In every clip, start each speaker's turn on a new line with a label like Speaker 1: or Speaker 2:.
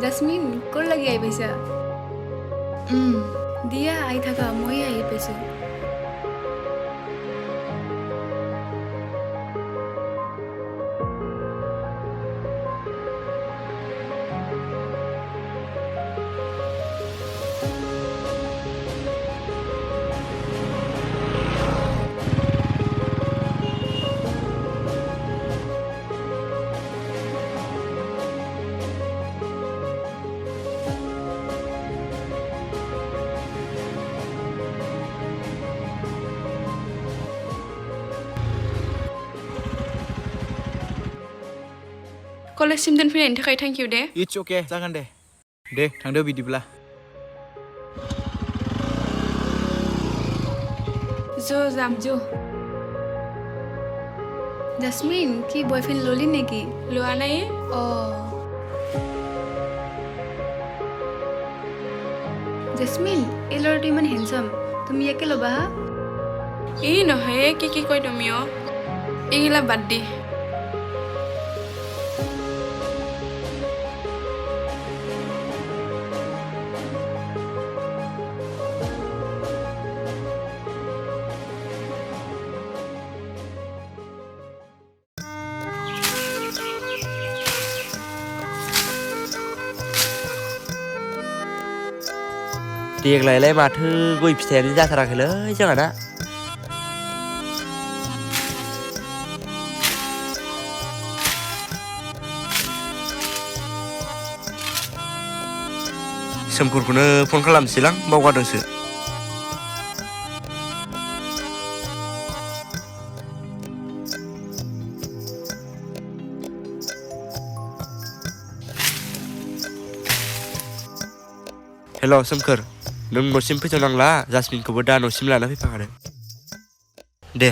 Speaker 1: Jasmine ক'ৰ লাগি আহি পাইছা দিয়া আহি থাকা মই আহি পাইছোঁ कलेजसिम दोनफैनायनि थाखाय थेंक इउ दे
Speaker 2: इट्स अके जागोन दे थांदो बिदिब्ला
Speaker 1: যাম জাসমিন কি বয়ফ্ৰেণ্ড ললি নেকি
Speaker 3: লোৱা নাই
Speaker 1: জাসমিন এই ল'ৰাটো ইমান হেণ্ডচাম তুমি ইয়াকে ল'বা হা
Speaker 3: এই নহয় কি কয় তুমি এইগিলা বাদ দি
Speaker 4: देग्लायलाय माथो गय फिथाइयानो जाथाराखैलै जोंहाना सोमखोरखौनो फन खालामसैलां बावगारदोंसो हेल' सोमखोर नों न'सिम फैथ'नांला जासमिनखौबो दा न'सिम लाना फैफाखादो दे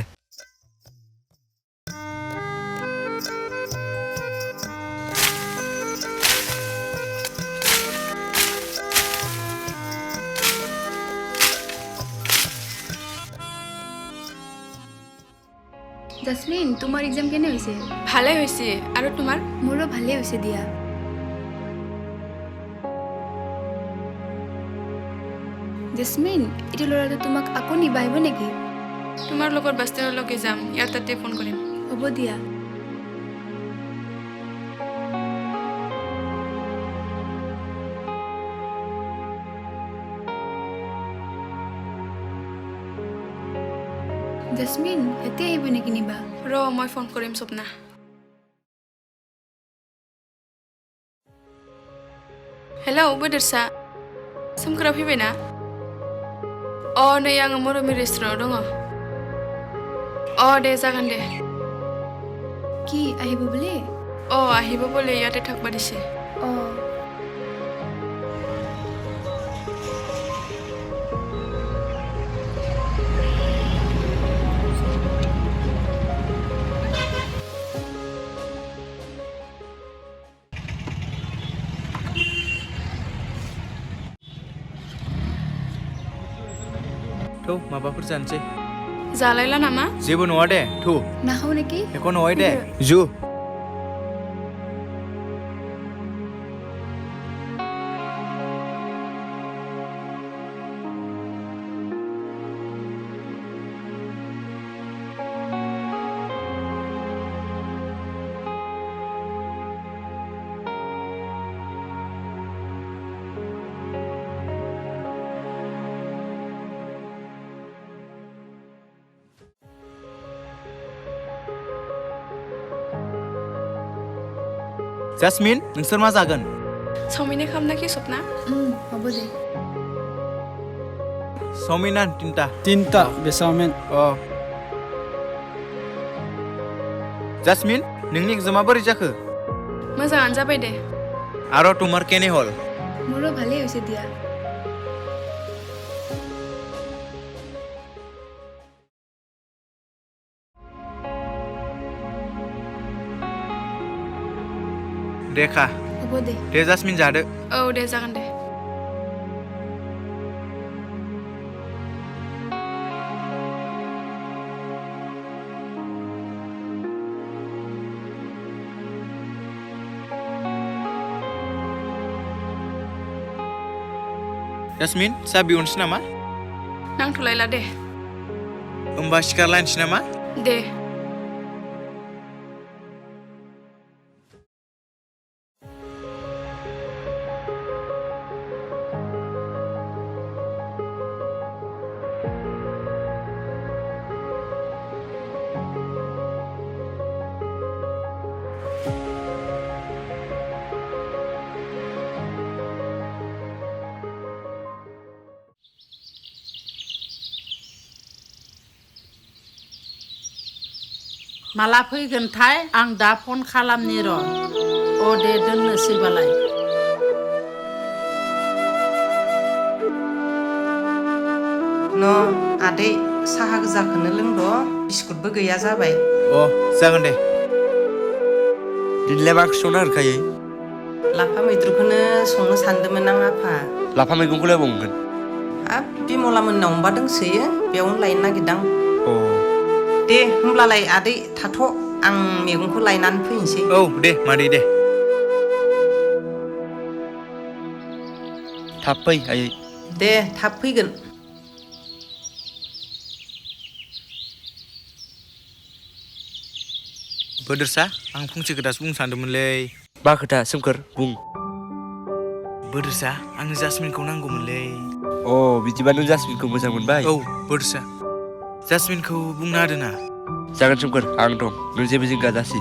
Speaker 1: জাসমিন তোমাৰ এক্সাম কেনে হৈছে
Speaker 3: ভালে হৈছে আৰু তোমাৰ
Speaker 1: মোৰো ভালে হৈছে দিয়া জাসমিন এইটো ল'ৰাটো তোমাক আকৌ নিব আহিব নেকি
Speaker 3: তোমাৰ লগত বাস্তাৰলৈকে যাম ইয়াৰ তাতে ফোন কৰিম
Speaker 1: হ'ব দিয়া জাসমিন এতিয়া আহিব নেকি নিবা
Speaker 3: মই ফোন কৰিম স্বপ্না हेलौ बोदोरसा सोमखोरा फैबायना नै आङो मरमि रेस्टुरेन्टआव दङ दे जागोन दे
Speaker 1: কি আহিব বোলে
Speaker 3: আহিব বোলে ইয়াতে থাকবা দিছে
Speaker 2: थौ माबाफोर जानोसै
Speaker 3: जालायला नामा
Speaker 2: जेबो नङा दे थौ
Speaker 1: नाखाव नेকি
Speaker 2: एख' नङा दे जु जासमिन नोंसोर मा जागोन
Speaker 3: चावमिन खालामना कि स्वप्ना
Speaker 1: হ'ব दे
Speaker 2: चावमिना
Speaker 5: তিনটা बे चावमिन
Speaker 2: जासमिन नोंनि एग्जामा बोरै जाखो
Speaker 3: मोजाङानो जाबाय दे
Speaker 2: आरो তোমাৰ केने हल
Speaker 1: মোৰো ভালেই হৈছে দিয়া
Speaker 2: दे खा
Speaker 1: হ'ব दे
Speaker 2: दे जासमिन जादो
Speaker 3: दे जागोन दे
Speaker 2: जासमिन साहा बिहरनोसै नामा
Speaker 3: नांथ'लायला दे
Speaker 2: होमबा सिखारलायनोसै नामा
Speaker 3: दे
Speaker 6: माला फैगोनथाय आं दा फन खालामनि र' अ दे दोननोसैबालाय
Speaker 7: न' आदै साहा गोजाखौनो लोंद' बिस्कुटबो गैया जाबाय
Speaker 2: अ जागोन दे
Speaker 4: दिनैलाय मा ओंख्रि संनो नागिरखायो
Speaker 7: लाफा मैद्रुखौनो संनो सानदोंमोन आं आफा
Speaker 4: लाफा मैगंखौलाय बबाव मोनगोन
Speaker 7: हाब बिमला मोननाव अनबा दंसोयो बेयावनो लायनो नागिरदां
Speaker 4: अ
Speaker 7: दे होमब्लालाय आदै थाथ' आं मैगंखौ लायनानै फैनोसै
Speaker 2: औ दे मादै दे
Speaker 4: थाब फै आयै
Speaker 7: दे थाब फैगोन
Speaker 2: बोदोरसा आं फंसे खोथासो बुंनो सानदोंमोनलै
Speaker 4: मा खोथा सोमखोर बुं
Speaker 2: बोदोरसा आंनो जासमिनखौ नांगौमोनलै
Speaker 4: अ बिदिबा नों जासमिनखौ मोजां मोनबाय
Speaker 2: औ बोदोरसा जासमिनखौ बुंना होदो ना
Speaker 4: जागोन सोमखोर आं दं नों जेबो जिंगा दासि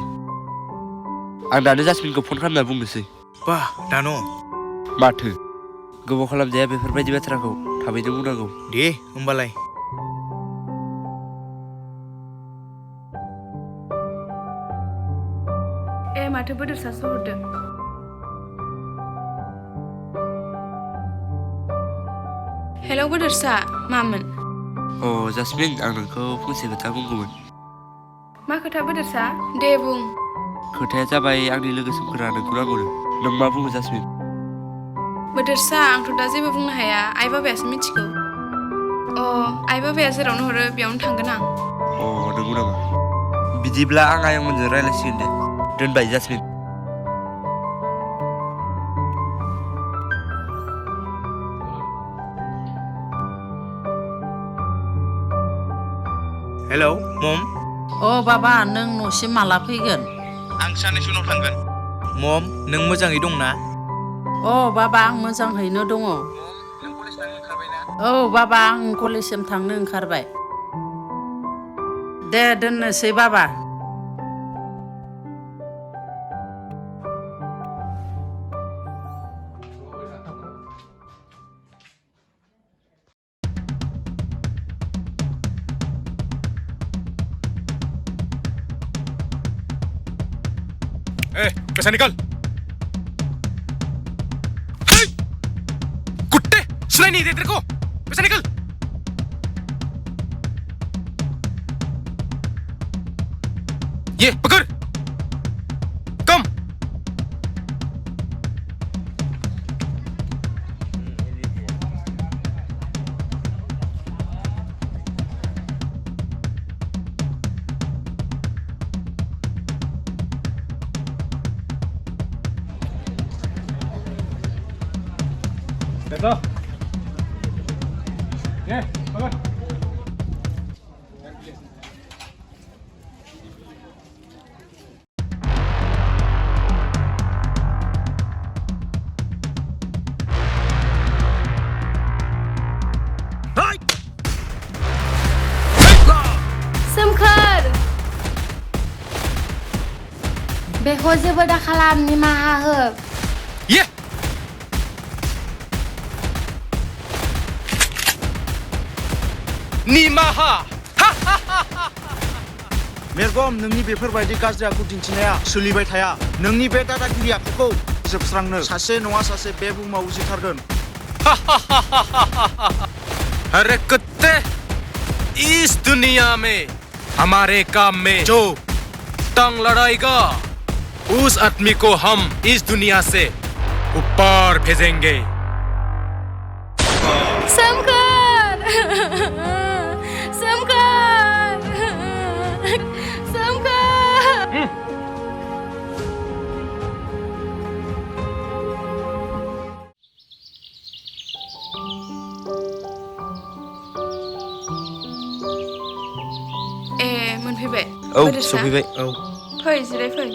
Speaker 4: आं दानो जासमिनखौ फन खालामना बुंनोसै
Speaker 2: बा दान'
Speaker 4: माथो गोबाव खालामजाया बेफोरबायदि बाथ्राखौ थाबैनो बुंनांगौ
Speaker 2: दे होमबालाय
Speaker 3: माथो बोदोरसासो हरदों हेलौ बोदोरसा मामोन
Speaker 4: अ जासमिन आं नोंखौ फंसे खोथा बुंगौमोन
Speaker 3: मा खोथा बोदोरसा दे बुं
Speaker 4: खोथाया जाबाय आंनि लोगो सोमखोरा नोंखौ नांगौनो नों मा बुङो जासमिन
Speaker 3: बोदोरसा आंथ' दा जेबो बुंनो हाया आइ बाबायासो मिथिगौ अ आइ बाबाया जेरावनो हरो बेयावनो थांगोन आं
Speaker 4: अ नंगौ नामा बिदिब्ला आं आयंमोनजों रायज्लायसिगोन दे दोनबाय जासमिन
Speaker 2: हेलौ मम
Speaker 6: अ बाबा नों न'सिम माला फैगोन
Speaker 2: आं साननैसो उनाव थांगोन मम नों मोजाङै दंना
Speaker 6: अ बाबा आं मोजाङैनो दङ
Speaker 2: नों कलेज थांनो ओंखारबायना
Speaker 6: औ बाबा आं कलेजसिम थांनो ओंखारबाय दे दोननोसै बाबा
Speaker 8: पैसा निकाल कुत्ते सुनाई नहीं दे तेरे को पैसा निकाल ये पकड़ कम
Speaker 5: देखो ये पकड़
Speaker 1: सोमखोर बेखौ जेबो दा खालाम निमाहा हो
Speaker 8: ये निमाहा
Speaker 9: मेरगम नोंनि बेफोरबायदि गाज्रि आखु दिन्थिनाया सोलिबाय थाया नोंनि बे दादागिरि आखुखौ जोबस्रांनो सासे नङा सासे बे बुहुमाव उजिथारगोन
Speaker 8: अरे कुत्ते इस दुनिया में हमारे काम में जो टांग लड़ाएगा उस आदमी को हम इस दुनिया से ऊपर भेजेंगे
Speaker 1: सोमखोर सोमखोर सोमखोर
Speaker 3: सफैबाय
Speaker 4: औ
Speaker 3: बोरैसा?
Speaker 4: सफैबाय
Speaker 2: औ
Speaker 3: फै जिराय फै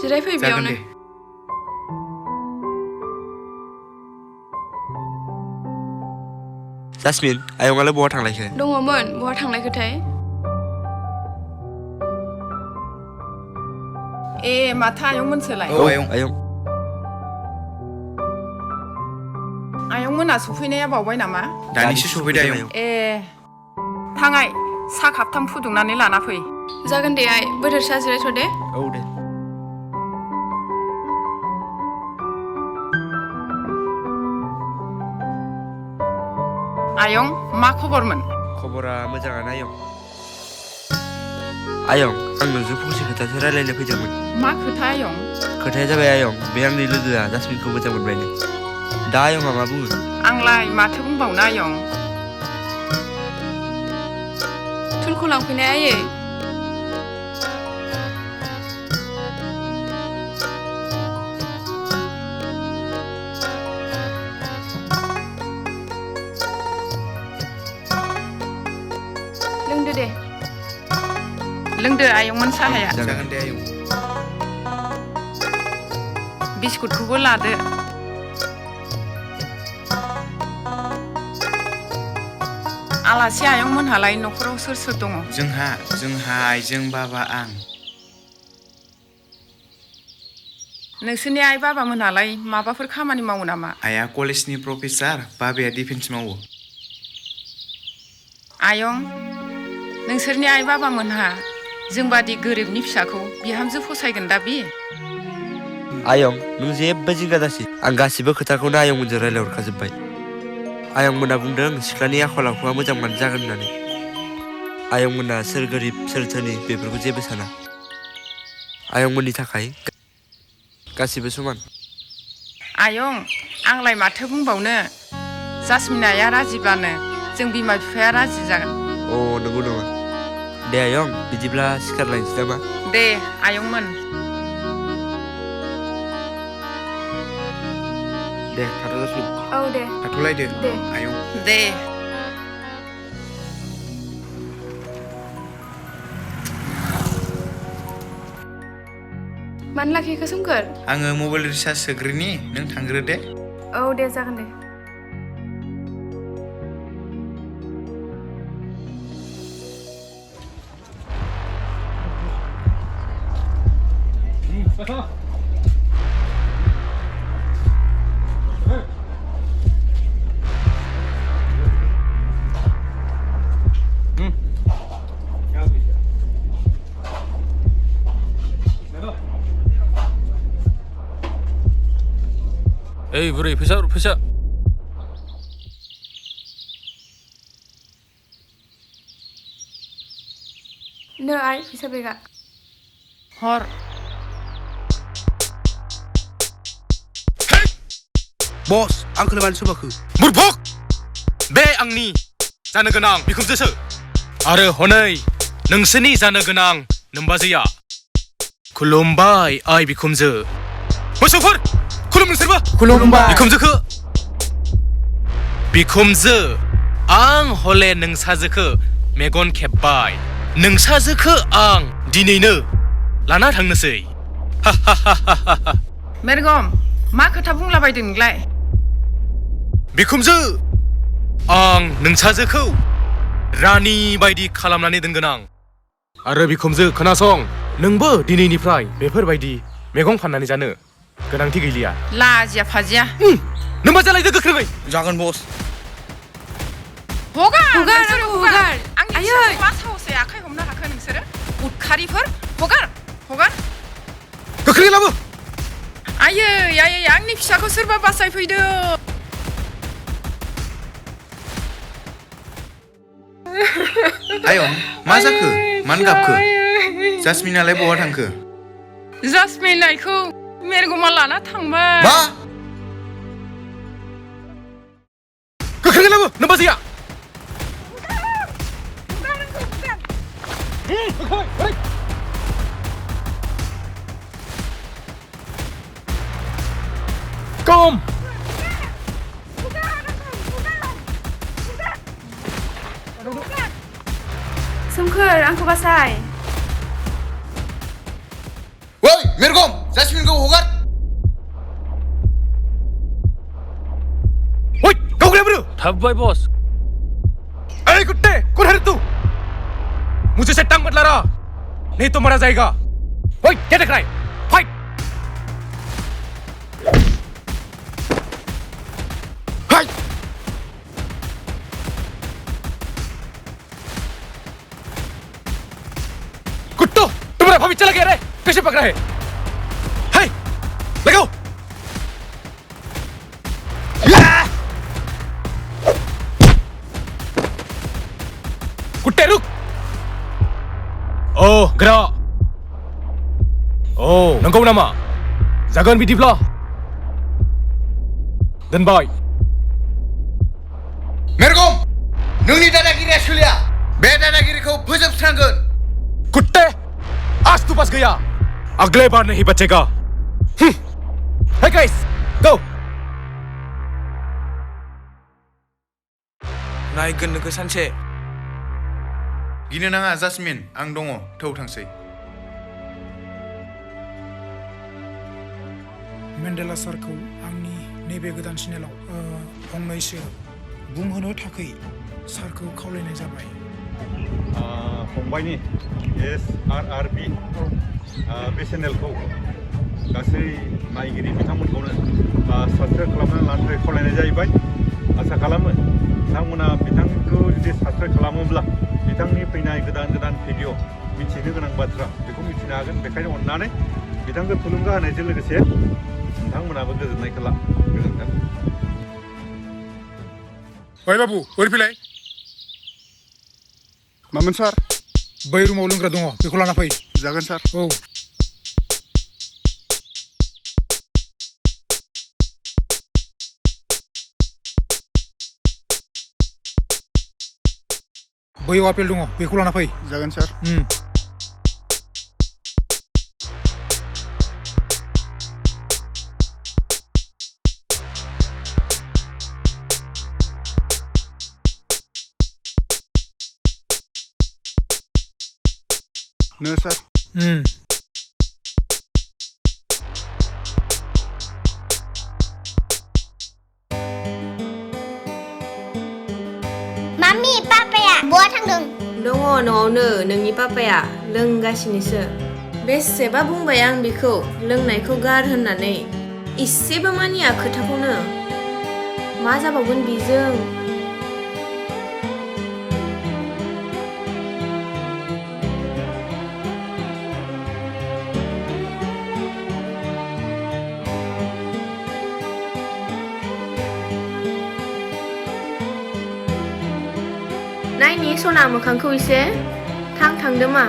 Speaker 3: जिराय फै
Speaker 2: जागोन
Speaker 3: बेयावनो
Speaker 2: दे
Speaker 4: जासमिन आयंआलाय बहा थांलायखो
Speaker 3: दङमोन बहा थांनायखोथाय
Speaker 10: ए माथो आयंमोनसोलाय
Speaker 2: औ आयं
Speaker 4: आयं
Speaker 10: आयंमोना सफैनाया बावबाय नामा
Speaker 2: दानिसो सफैदो आयं
Speaker 10: ए थाङाय साहा खापथाम फुदुंनानै लाना फै
Speaker 3: जागोन दे आइ बोथोरसा जिरायथ' दे
Speaker 4: औ दे
Speaker 10: आयं मा खबरमोन
Speaker 4: खबरा मोजाङानो आयं आयं आं नोंजों फंसे खोथासो रायलायनो फैदोंमोन
Speaker 10: मा खोथा आयं
Speaker 4: खोथाया जाबाय आयं बे आंनि लोगोआ जासमिनखौ मोजां मोनबायनो दा आयंआ मा बुङो
Speaker 10: आंलाय माथो बुंबावनो आयं
Speaker 3: थुलखौ लांफैनाय आयै लोंदो दे
Speaker 10: लोंदो आयंमोन साहाया
Speaker 2: जागोन दे आयं
Speaker 10: बिस्कुटखौबो लादो आलासि आयंमोनहालाय न'खराव सोर सोर दङ
Speaker 2: जोंहा आइजों बाबा आं
Speaker 10: नोंसोरनि आइ बाबामोनहालाय माबाफोर खामानि मावो नामा
Speaker 2: आइया कलेजनि प्रफेसार बाबाया डिफेन्स मावो
Speaker 10: आयं नोंसोरनि आइ बाबामोनहा जोंबादि गोरिबनि फिसाखौ बिहामजो फसायगोन दा बे
Speaker 4: आयं नों जेबो जिंगा दासि आं गासिबो खोथाखौनो आयंमोनजों रायलायहरखाजोब्बाय आयंमोना बुंदों सिख्लानि आखल आखुआ मोजांबानो जागोन होननानै आयंमोना सोर गोरिब सोर धोनि बेफोरखौ जेबो साना आयंमोननि थाखाय गासिबो समान
Speaker 10: आयं आंलाय माथो बुंबावनो जासमिन आइया राजिब्लानो जों बिमा बिफाया राजि जागोन
Speaker 4: अ नंगौ नामा दे आयं बिदिब्ला सिखारलायनोसै नामा
Speaker 10: दे आयंमोन
Speaker 4: दे थाथ' जासमिन
Speaker 3: औ दे
Speaker 2: थाथ'लायदो
Speaker 3: दे
Speaker 2: आयं
Speaker 10: दे
Speaker 3: मानो लाखिखो सोमखोर
Speaker 2: आङो मबाइल रिसार्ज सोग्रोनि नों थांग्रो दे
Speaker 3: औ दे जागोन दे
Speaker 8: ओइ बुरै फैसा फैसा
Speaker 3: नो आइ फैसा बेगा
Speaker 10: हर
Speaker 9: बस आंखौलाय मानो सोबाखो
Speaker 8: बुरभक बे आंनि जानो गोनां बिखुनजोसो आरो हनै नोंसोरनि जानो गोनां नोमबाजैया खुलुमबाय आइ बिखुनजो मोसौफोर खुलुम नोंसोरबो
Speaker 9: खुलुमबाय
Speaker 8: बिखुनजो आं हले नोंसाजोखो मेगन खेबबाय नोंसाजोखो आं दिनैनो लाना थांनोसै
Speaker 10: मेरगम मा खोथा बुंलाबायदों नोंलाय
Speaker 8: बिखुनजो आं नोंसाजोखौ रानि बायदि खालामनानै दोनगोन आं आरो बिखुनजो खोनासं नोंबो दिनैनिफ्राय बेफोरबायदि मैगं फाननानै जानो गोनांथि गैलिया
Speaker 10: लाजिया फाजिया
Speaker 8: नोंबा जालायदो गोख्रोङै
Speaker 9: जागोन बस
Speaker 10: हगार
Speaker 3: हगार
Speaker 10: आंनि फिसाखौ मा साहसै आखाइ हमनो हाखो नोंसोरो उदखारिफोर हगार
Speaker 8: गोख्रै लाबो
Speaker 10: आयै आंनि फिसाखौ सोरबा बासायफैदो
Speaker 2: आयं मा जाखो मानो गाबखो जासमिनालाय बहा थांखो
Speaker 10: जासमिन आइखौ मेरगमा लाना थांबाय
Speaker 2: मा
Speaker 8: गोख्रै लाबो नोमबाजैया कम
Speaker 3: सोमखोर आंखौ बासाय
Speaker 2: ओइ मेरगम जास्मिनखौ हगार
Speaker 8: ओइ गावगले ब्रो
Speaker 5: थाबबाय बस
Speaker 8: अरे कुत्ते कौन है रे तू मुझे से टांग मत लड़ा नहीं तो मरा जाएगा ओए क्या देख रहा है फाइट फाइट कुत्तो तुम्हारा भाभी चला गया रे कैसे पकड़ा है हाय लगाओ कुत्ते रुक gerak nangkau nama जागोन बिदिब्ला दोनबाय
Speaker 2: मेरगम नोंनि दादागिरिया सोलिया बे दादागिरिखौ फोजोबस्रांगोन
Speaker 8: कुत्ते आज तू बस गया अगले बार नहीं बचेगा hey guys go
Speaker 2: नायगोन नोंखौ सानसे
Speaker 11: गिनो नाङा जास्मिन आं दङ थौ थांसै
Speaker 12: मेन्डेला सारखौ आंनि नैबे गोदान चेनेलाव फंनैसो बुंहोनो थाखाय सारखौ खावलायनाय जाबाय
Speaker 5: फंबायनि S.RR.B बे चेनेलखौ गासै नायगिरि बिथांमोनखौनो साबस्क्राइब खालामनानै लानो थाखाय खावलायनाय जाहैबाय आसा खालामो बिथांमोना बिथांखौ जुदि साबस्क्राइब खालामोब्ला बिथांनि फैनाय गोदान गोदान भिडिअ मिथिनो गोनां बाथ्रा बेखौ मिथिनो हागोन बेखायनो अननानै बिथांखौ थुलुंगा होनायजों लोगोसे नोंथांमोनाबो गोजोननायखौ ला गोजोनथों
Speaker 12: ओइ बाबु ओरै फैलाय
Speaker 9: मामोन सार
Speaker 12: बै रुमाव लोंग्रा दङ बेखौ लाना फै
Speaker 9: जागोन सार
Speaker 12: औ बैयाव आपेल दङ बेखौ लाना फै
Speaker 9: जागोन सार नो सार
Speaker 13: मामि पापाया बहा थांदों
Speaker 3: दङ न'आवनो नोंनि पापाया लोंगासिनोसो बेसेबा बुंबाय आं बिखौ लोंनायखौ गार होननानै इसेबो मानिया खोथाखौनो मा जाबावगोन बिजों नायनि सना मोखांखौ एसे थांदो मा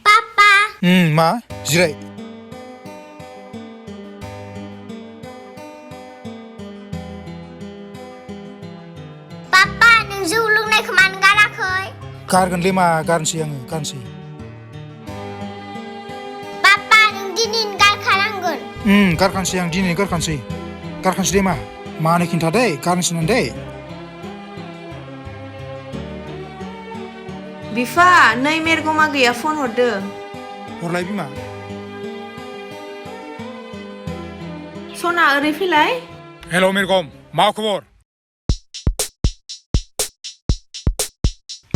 Speaker 13: पापा
Speaker 12: मा जिराय
Speaker 13: पापा नों जौ लोंनायखौ मानो गाराखै
Speaker 12: गारगोनलै मा गारनोसै आङो गारनोसै
Speaker 13: पापा नों दिनैनो गारखानांगोन
Speaker 12: गारखानोसै आं दिनै गारखानोसै दे मा मानो खिन्था दै गारनोसै नों दै
Speaker 3: बिफा नै मेरगमा गैया फन हरदो
Speaker 12: हरलाय बिमा
Speaker 3: सना ओरै फैलाय
Speaker 12: हेल' मेरगम मा खबर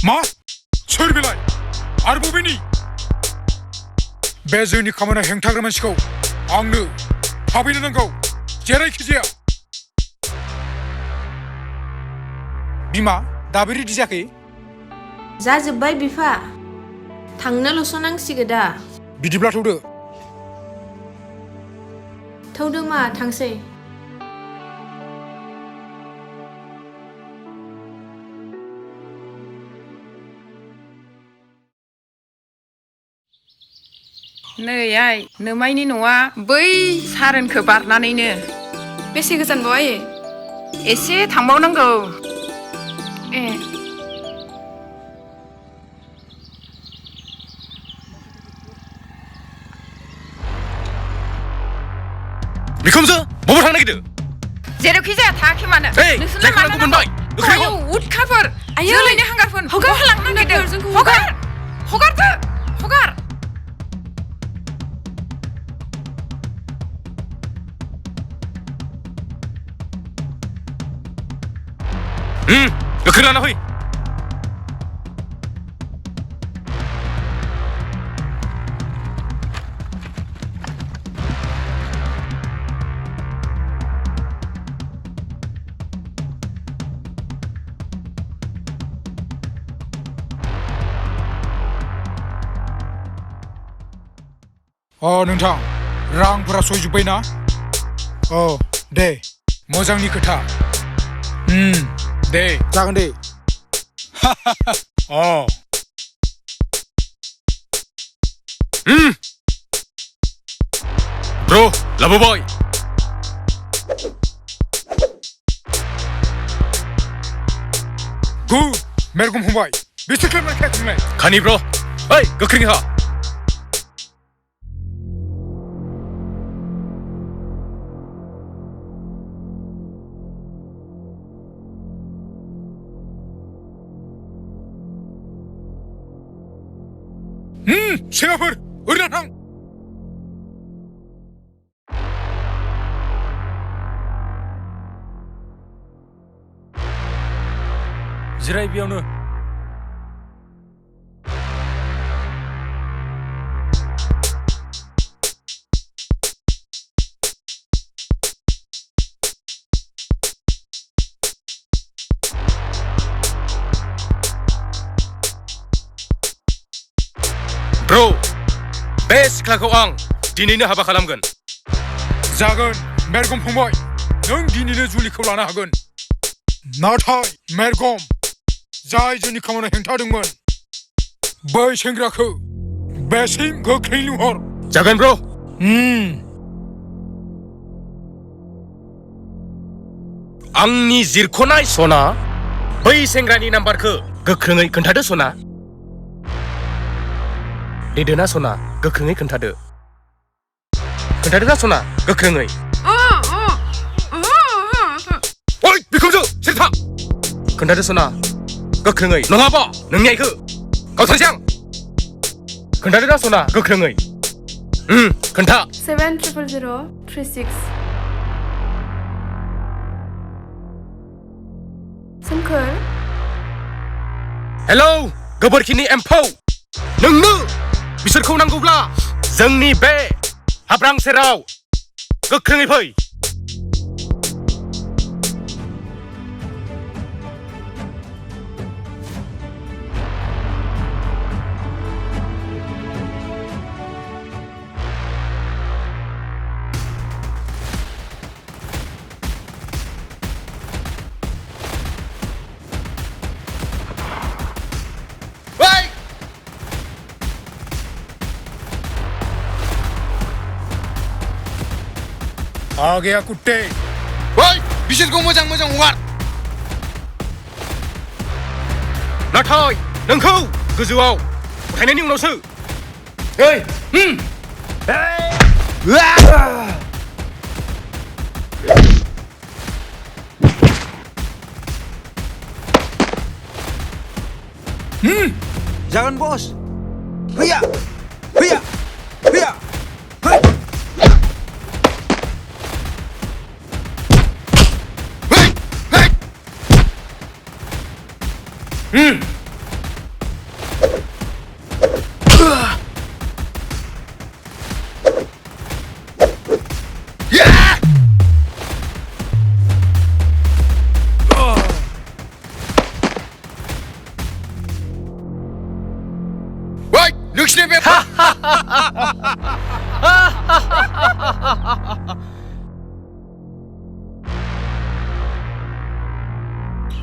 Speaker 12: मा सोर बेलाय आरो बबेनि बे जोंनि खामानियाव हेंथा होग्रा मानसिखौ आंनो थाबैनो नांगौ जेरैखि जाया बिमा दाबो रेडि जायाखै
Speaker 3: जाजोब्बाय बिफा थांनोल'सो नांसिगो दा
Speaker 12: बिदिब्ला
Speaker 3: थौदो मा थांसै
Speaker 10: नै आइ नोमाइनि न'आ बै सारोनखौ बारनानैनो
Speaker 3: बेसे गोजान बाव आयै
Speaker 10: एसे थांबावनांगौ ए
Speaker 8: बिखुमजो बबाव थांनो नागिरदों
Speaker 10: जेरावखि जाया थायाखै मानो नोंसोरलाय मानो
Speaker 8: मोनबाय
Speaker 10: आयौ उदखारफोर जोलैनि हांगारफोर हगार लांनो नागिरदों हगार हगारदो हगार
Speaker 8: गोख्रै लाना फै
Speaker 12: नोंथां रांफोरा सहैजोब्बाय ना दे मोजांनि खोथा दे
Speaker 9: जागोन दे
Speaker 8: ब्र लाबोबाय
Speaker 12: गुड मेरगम फंबाय बेसोर खालामनाय खायाखैलाय
Speaker 8: खानि ब्र ओइ गोख्रै हा
Speaker 12: सेंग्राफोर ओरैनो थां
Speaker 8: जिराय बेयावनो ब्र बे सिख्लाखौ आं दिनैनो हाबा खालामगोन
Speaker 12: जागोन मेरगम फंबाय नों दिनैनो जुलिखौ लानो हागोन नाथाय मेरगम जाय जोंनि खामानियाव हेंथा होदोंमोन बै सेंग्राखौ बेसिम गोख्रै लिंहर
Speaker 8: जागोन ब्र आंनि जिरख'नाय सना बै सेंग्रानि नाम्बारखौ गोख्रोङै खोन्थादो सना देदोना सना गोख्रोङै खोन्थादो खोन्थादोना सना गोख्रोङै ओइ बिखुमजो सिरि था खोन्थादो सना गोख्रोङै नङाबा नोंनि आइखौ गावथारसै आं खोन्थादोना सना गोख्रोङै खोन्था
Speaker 14: 70036 सोमखोर
Speaker 8: हेलौ गोबोरखिनि एम्फौ नोंनो बिसोरखौ नांगौब्ला जोंनि बे हाब्रां सेराव गोख्रोङै फै
Speaker 12: आ गया कुत्ते
Speaker 2: ओइ बिसोरखौ मोजां मोजां हगार
Speaker 8: नाथाय नोंखौ गोजौआव उथायनायनि उनावसो
Speaker 9: जागोन बस फैया फैया फैया
Speaker 2: नोंसिनि बे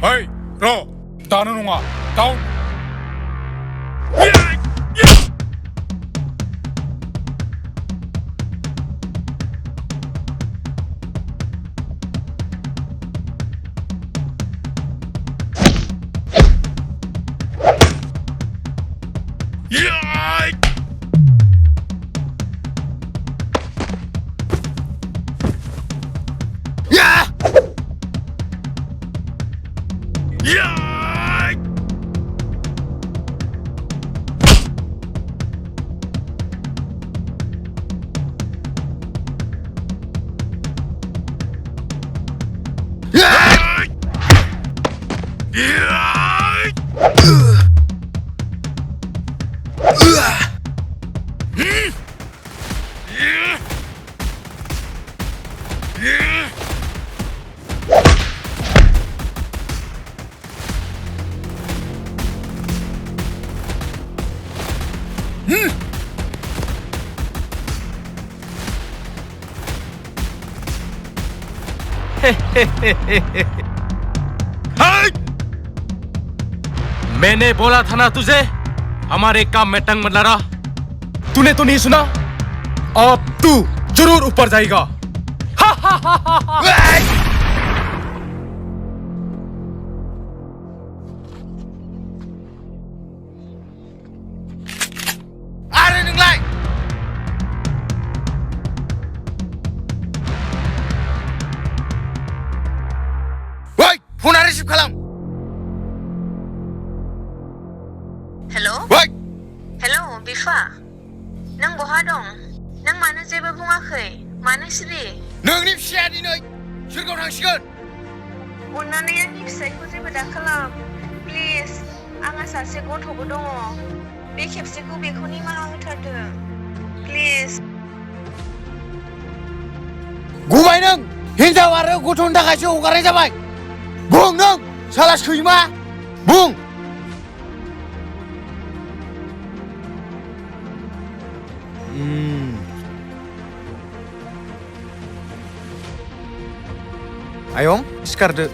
Speaker 12: ओइ र दानो नङा दाउन
Speaker 8: मैंने बोला था ना तुझे हमारे काम में टंग मत लड़ा तूने तो नहीं सुना अब तू जरूर ऊपर जाएगा
Speaker 2: आरो नोंलाय ओइ फना रिसिभ खालाम
Speaker 3: हेल'
Speaker 2: ओइ
Speaker 3: हेल' बिफा नों बहा दं नों मानो जेबो बुङाखै मानो सिरि
Speaker 2: नोंनि फिसाया दिनै सोरगोआव थांसिगोन
Speaker 3: अन्नानै आंनि फिसायखौ जेबो दाखालाम प्लिज आंहा सासे गथ'बो दङ बे खेबसेखौ बेखौ निमाहा होथारदो प्लिज
Speaker 2: गुबाय नों हिनजाव आरो गथ'नि थाखायसो हगारनाय जाबाय बुं नों साला सैमा बुं
Speaker 9: आयं सिखारदो